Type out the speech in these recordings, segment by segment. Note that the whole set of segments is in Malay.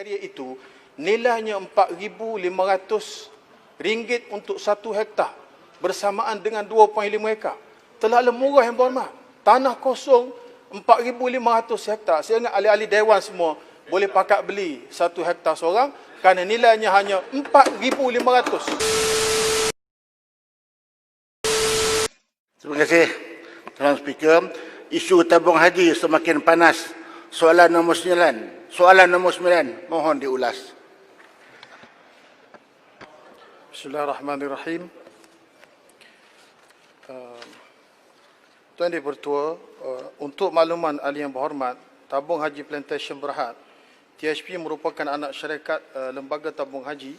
Area itu nilainya RM4,500 untuk 1 hektar bersamaan dengan 2.5 ekar. Terlalu murah yang berhormat. Tanah kosong RM4,500 hektar. Saya ingat ahli-ahli dewan semua boleh pakat beli 1 hektar seorang kerana nilainya hanya RM4,500. Terima kasih, Tuan Speaker. Isu tabung haji semakin panas. Soalan nombor 9, mohon diulas. Bismillahirrahmanirrahim. Tuan Di-Pertua, untuk makluman ahli yang berhormat, Tabung Haji Plantation Berhad, THP merupakan anak syarikat Lembaga Tabung Haji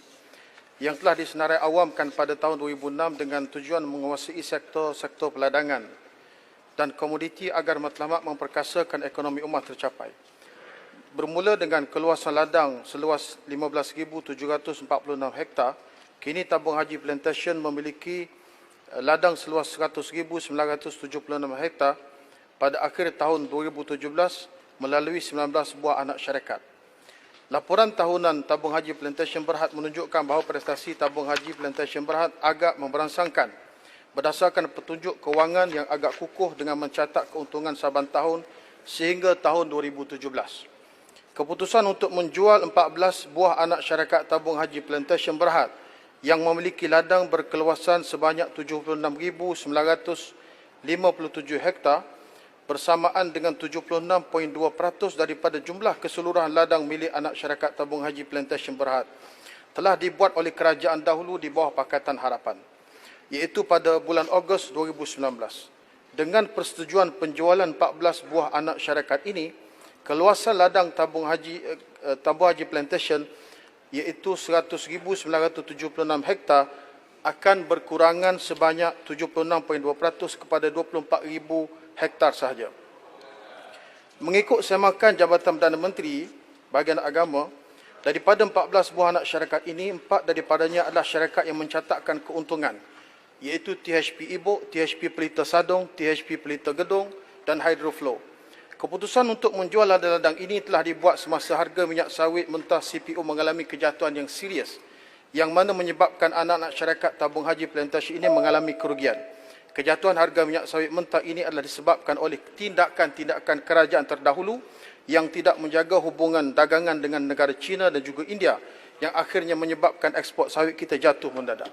yang telah disenarai awamkan pada tahun 2006 dengan tujuan menguasai sektor peladangan dan komoditi agar matlamat memperkasakan ekonomi umat tercapai. Bermula dengan keluasan ladang seluas 15,746 hektar, kini Tabung Haji Plantation memiliki ladang seluas 100,976 hektar pada akhir tahun 2017 melalui 19 buah anak syarikat. Laporan tahunan Tabung Haji Plantation Berhad menunjukkan bahawa prestasi Tabung Haji Plantation Berhad agak memberangsangkan berdasarkan petunjuk kewangan yang agak kukuh dengan mencatat keuntungan saban tahun sehingga tahun 2017. Keputusan untuk menjual 14 buah anak syarikat Tabung Haji Plantation Berhad yang memiliki ladang berkeluasan sebanyak 76,957 hektar bersamaan dengan 76.2% daripada jumlah keseluruhan ladang milik anak syarikat Tabung Haji Plantation Berhad telah dibuat oleh kerajaan dahulu di bawah Pakatan Harapan, iaitu pada bulan Ogos 2019. Dengan persetujuan penjualan 14 buah anak syarikat ini, keluasan ladang Tabung Haji Plantation iaitu 100,976 hektar akan berkurangan sebanyak 76.2% kepada 24,000 hektar sahaja. Mengikut semakan Jabatan Perdana Menteri Bahagian Agama, daripada 14 buah anak syarikat ini, 4 daripadanya adalah syarikat yang mencatatkan keuntungan, iaitu THP Ibuk, THP Pelita Sadong, THP Pelita Gedong dan Hydroflow. Keputusan untuk menjual ladang-ladang ini telah dibuat semasa harga minyak sawit mentah CPO mengalami kejatuhan yang serius, yang mana menyebabkan anak-anak syarikat Tabung Haji Plantation ini mengalami kerugian. Kejatuhan harga minyak sawit mentah ini adalah disebabkan oleh tindakan-tindakan kerajaan terdahulu yang tidak menjaga hubungan dagangan dengan negara China dan juga India, yang akhirnya menyebabkan ekspor sawit kita jatuh mendadak.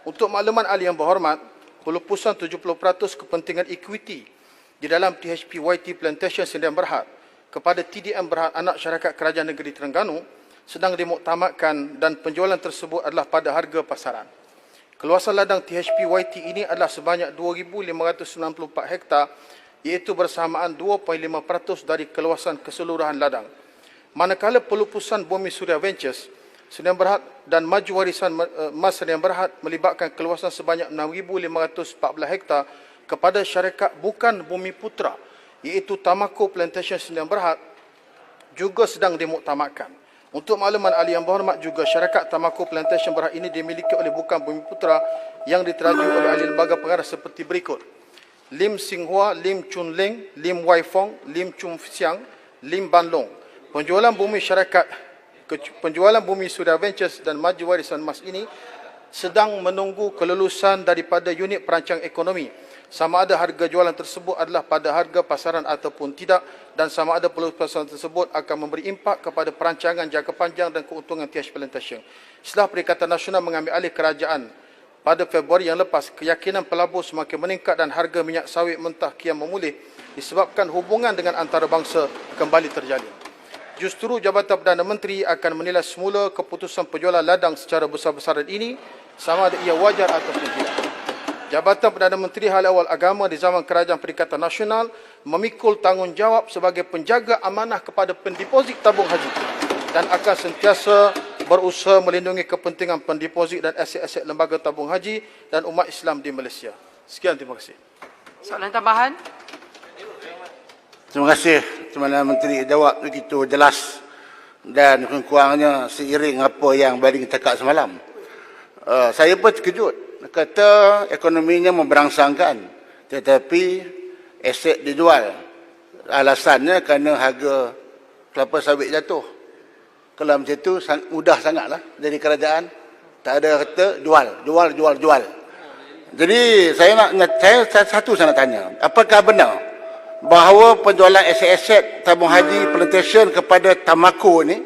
Untuk makluman ahli yang berhormat, pelupusan 70% kepentingan equity di dalam THP YT Plantation Sdn Berhad kepada TDM Berhad anak syarikat Kerajaan Negeri Terengganu sedang dimuktamadkan dan penjualan tersebut adalah pada harga pasaran. Keluasan ladang THP YT ini adalah sebanyak 2,594 hektar, iaitu bersamaan 2.5% dari keluasan keseluruhan ladang. Manakala pelupusan Bumi Suria Ventures Sdn Berhad dan Maju Warisan Mas Sdn Berhad melibatkan keluasan sebanyak 6,514 hektar kepada syarikat bukan Bumi Putra, iaitu Tamako Plantation Sdn Berhad, juga sedang dimuktamadkan. Untuk makluman ahli yang berhormat juga, syarikat Tamako Plantation Berhad ini dimiliki oleh bukan Bumi Putra yang diteraju oleh ahli lembaga pengarah seperti berikut: Lim Sing Hua, Lim Chun Leng, Lim Wai Fong, Lim Chung Siang, Lim Ban Long. Penjualan Bumi Suria Ventures dan Maju Warisan Mas ini sedang menunggu kelulusan daripada unit perancang ekonomi, sama ada harga jualan tersebut adalah pada harga pasaran ataupun tidak, dan sama ada pelupusan tersebut akan memberi impak kepada perancangan jangka panjang dan keuntungan THP Plantation. Setelah Perikatan Nasional mengambil alih kerajaan pada Februari yang lepas, keyakinan pelabur semakin meningkat dan harga minyak sawit mentah kian memulih disebabkan hubungan dengan antarabangsa kembali terjalin. Justru Jabatan Perdana Menteri akan menilai semula keputusan penjualan ladang secara besar-besaran ini sama ada ia wajar ataupun tidak. Jabatan Perdana Menteri Hal Ehwal Agama di zaman Kerajaan Perikatan Nasional memikul tanggungjawab sebagai penjaga amanah kepada pendeposit tabung haji dan akan sentiasa berusaha melindungi kepentingan pendeposit dan aset-aset lembaga tabung haji dan umat Islam di Malaysia. Sekian, terima kasih. Soalan tambahan? Terima kasih, Tuan Menteri. Jawab begitu jelas dan kurang-kurangnya seiring apa yang Baling cakap semalam. Saya pun terkejut. Kata ekonominya memberangsangkan, tetapi aset dijual. Alasannya kerana harga kelapa sawit jatuh. Kalau macam tu mudah sangatlah jadi kerajaan. Tak ada kata jual. Jadi saya nak tanya, apakah benar bahawa penjualan aset-aset tabung haji plantation kepada Tamako ni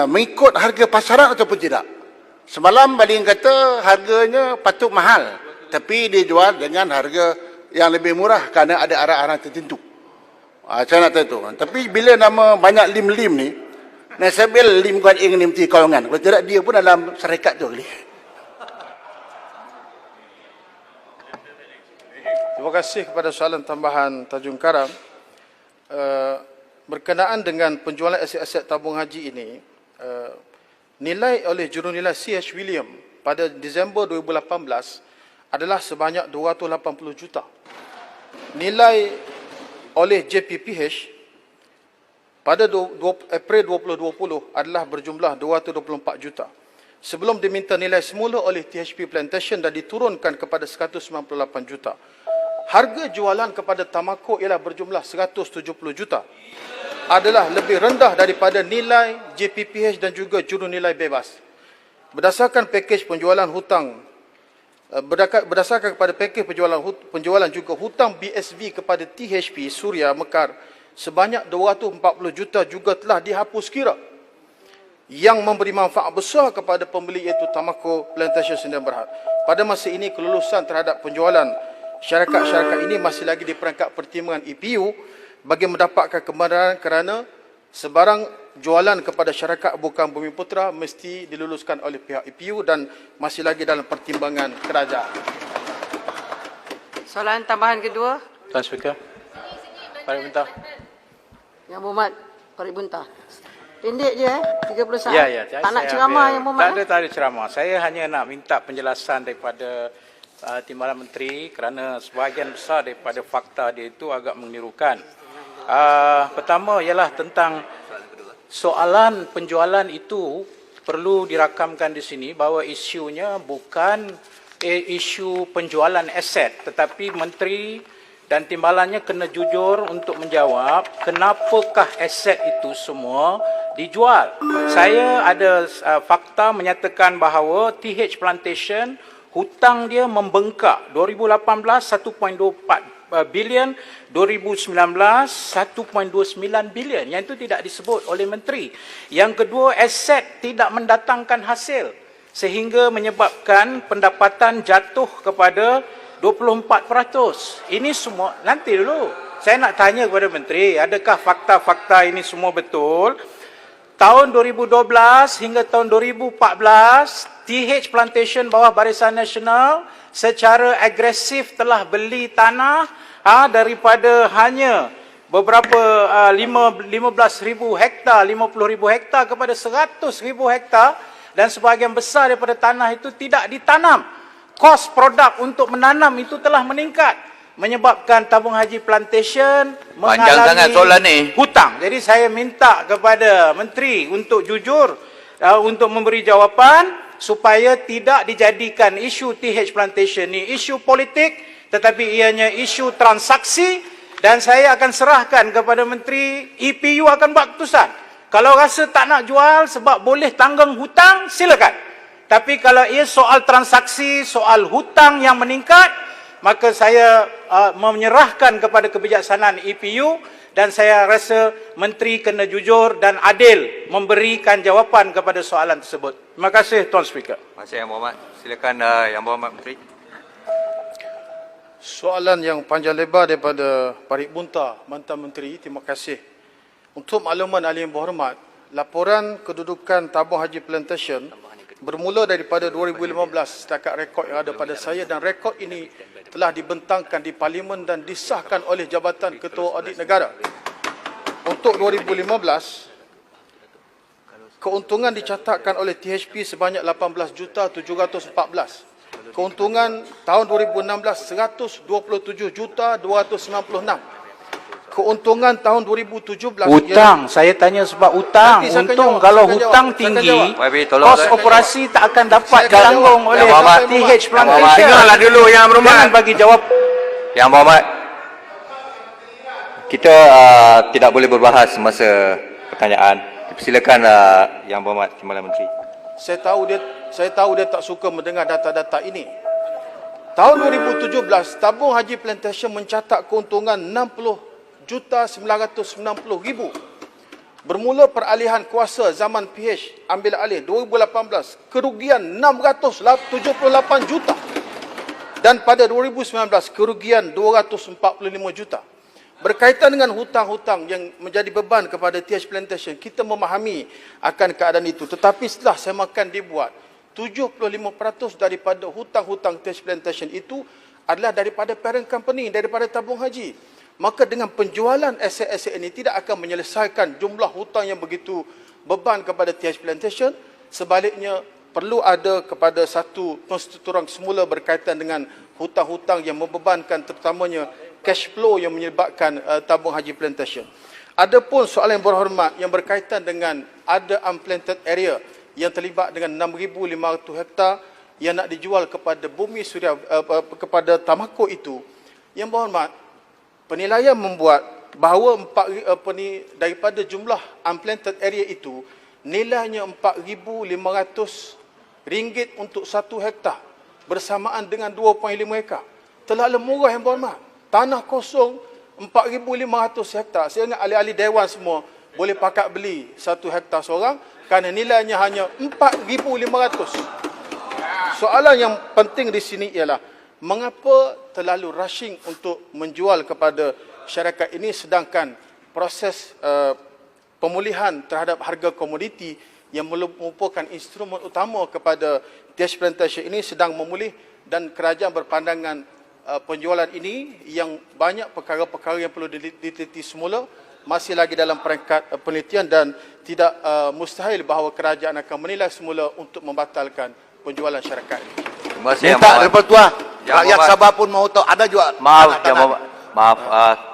mengikut harga pasaran ataupun tidak? Semalam Balin kata harganya patut mahal, tapi dia jual dengan harga yang lebih murah kerana ada arahan tertentu. Saya nak tahu tu. Tapi bila nama banyak lim-lim ni, saya ambil lim Guan Ing ni Menteri Kawangan. Kalau tidak dia pun dalam syarikat tu kali. Terima kasih kepada soalan tambahan Tajung Karam. Berkenaan dengan penjualan aset-aset tabung haji ini, nilai oleh jurunilai C.H. William pada Disember 2018 adalah sebanyak 280 juta. Nilai oleh JPPH pada April 2020 adalah berjumlah 224 juta. Sebelum diminta nilai semula oleh THP Plantation dan diturunkan kepada 198 juta. Harga jualan kepada Tamako ialah berjumlah 170 juta. Adalah lebih rendah daripada nilai JPPH dan juga jurunilai bebas. Berdasarkan pakej penjualan hutang, berdasarkan kepada pakej penjualan juga hutang BSV kepada THP Suria Mekar sebanyak 240 juta juga telah dihapus kira, yang memberi manfaat besar kepada pembeli iaitu Tamako Plantation Sdn Bhd. Pada masa ini kelulusan terhadap penjualan syarikat-syarikat ini masih lagi di perangkat pertimbangan EPU bagi mendapatkan kebenaran, kerana sebarang jualan kepada syarikat bukan Bumi Putra mesti diluluskan oleh pihak EPU dan masih lagi dalam pertimbangan kerajaan. Soalan tambahan kedua. Tuan Speaker. Parit Buntah. Yang Berhormat Parit Buntah. Pendek je 30 saat. Ya. Tak nak ceramah Yang Berhormat. Tak ada ceramah. Saya hanya nak minta penjelasan daripada Timbalan Menteri kerana sebahagian besar daripada fakta dia itu agak mengelirukan. Pertama ialah tentang soalan penjualan itu perlu dirakamkan di sini bahawa isunya bukan isu penjualan aset, tetapi Menteri dan timbalannya kena jujur untuk menjawab kenapakah aset itu semua dijual. Saya ada fakta menyatakan bahawa TH Plantation hutang dia membengkak. 2018 1.24 bilion, 2019 1.29 bilion. Yang itu tidak disebut oleh Menteri. Yang kedua, aset tidak mendatangkan hasil sehingga menyebabkan pendapatan jatuh kepada 24%. Ini semua, nanti dulu. Saya nak tanya kepada Menteri, adakah fakta-fakta ini semua betul? Tahun 2012 hingga tahun 2014, TH Plantation bawah Barisan Nasional secara agresif telah beli tanah daripada hanya beberapa 15,000 hektar, 50,000 hektar kepada 100,000 hektar, dan sebahagian besar daripada tanah itu tidak ditanam. Kos produk untuk menanam itu telah meningkat, menyebabkan tabung haji plantation mengalami hutang. Jadi saya minta kepada Menteri untuk jujur, untuk memberi jawapan supaya tidak dijadikan isu TH Plantation ni isu politik, tetapi ianya isu transaksi. Dan saya akan serahkan kepada Menteri, EPU akan buat keputusan. Kalau rasa tak nak jual sebab boleh tanggung hutang, silakan. Tapi kalau ia soal transaksi, soal hutang yang meningkat, maka saya menyerahkan kepada kebijaksanaan EPU dan saya rasa Menteri kena jujur dan adil memberikan jawapan kepada soalan tersebut. Terima kasih Tuan Speaker. Terima kasih Yang Berhormat. Silakan Yang Berhormat Menteri. Soalan yang panjang lebar daripada Parit Buntah, Mantan Menteri, terima kasih. Untuk makluman ahli yang berhormat, laporan kedudukan tabung haji plantation bermula daripada 2015 setakat rekod yang ada pada saya, dan rekod ini telah dibentangkan di Parlimen dan disahkan oleh Jabatan Ketua Audit Negara. Untuk 2015, keuntungan dicatatkan oleh THP sebanyak 18,714. Keuntungan tahun 2016 127,296. Keuntungan tahun 2017 hutang, saya tanya sebab hutang. Untung kalau hutang tinggi, kos operasi tak akan dapat ditanggung oleh TH Plantation. Dengarlah dulu Yang Berhormat. Jangan bagi jawab. Yang Berhormat, kita tidak boleh berbahas semasa pertanyaan. Silakan Yang Berhormat Timbalan Menteri. Saya tahu dia tak suka mendengar data-data ini. Tahun 2017, tabung haji plantation mencatat keuntungan 60,990,000. Bermula peralihan kuasa zaman PH ambil alih 2018, kerugian 678 juta. Dan pada 2019, kerugian 245 juta. Berkaitan dengan hutang-hutang yang menjadi beban kepada TH Plantation, kita memahami akan keadaan itu. Tetapi setelah semakan dibuat, 75% daripada hutang-hutang TH Plantation itu adalah daripada parent company, daripada tabung haji. Maka dengan penjualan aset-aset ini tidak akan menyelesaikan jumlah hutang yang begitu beban kepada TH Plantation. Sebaliknya, perlu ada kepada satu konstitusi semula berkaitan dengan hutang-hutang yang membebankan terutamanya cash flow yang menyebabkan tabung haji plantation. Adapun soalan yang berhormat yang berkaitan dengan ada unplanted area yang terlibat dengan 6,500 hektar yang nak dijual kepada Bumi Suria kepada Tamako itu, yang berhormat, penilaian membuat bahawa daripada jumlah unplanted area itu nilainya RM4,500 untuk 1 hektar bersamaan dengan 2.5 ekar. Terlalu murah yang berhormat. Tanah kosong 4,500 hektar. Saya ingat ahli-ahli dewan semua boleh pakat beli 1 hektar seorang kerana nilainya hanya 4,500. Soalan yang penting di sini ialah mengapa terlalu rushing untuk menjual kepada syarikat ini sedangkan proses pemulihan terhadap harga komoditi yang merupakan instrumen utama kepada TH Plantation ini sedang memulih dan kerajaan berpandangan penjualan ini yang banyak perkara-perkara yang perlu diteliti semula masih lagi dalam peringkat penelitian dan tidak mustahil bahawa kerajaan akan menilai semula untuk membatalkan penjualan syarikat ini. Terima kasih Yang Minta Berhormat. daripada tuah. Yang Rakyat Berhormat. Sabah pun mau tahu. Ada juga. Maaf tanah-tanah. Yang Berhormat. Maaf.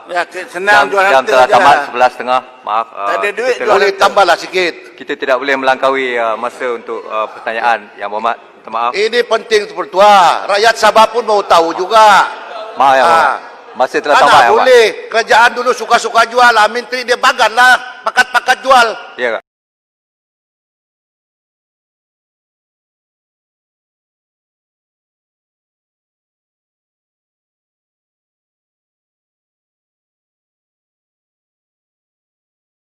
Ya, senang jual Jam harta telah je tamat lah. 11.30. Maaf. Tak ada duit, kita boleh tambahlah sikit. Kita tidak boleh melangkaui masa untuk pertanyaan. Yang Berhormat. Minta maaf. Ini penting seperti tuah. Rakyat Sabah pun mau tahu juga. Maaf Yang Berhormat. Masa telah tamat Mana Yang Berhormat. boleh. Kerajaan dulu suka-suka jual lah. Menteri dia bagan lah. Pakat-pakat jual. Ya, Kak.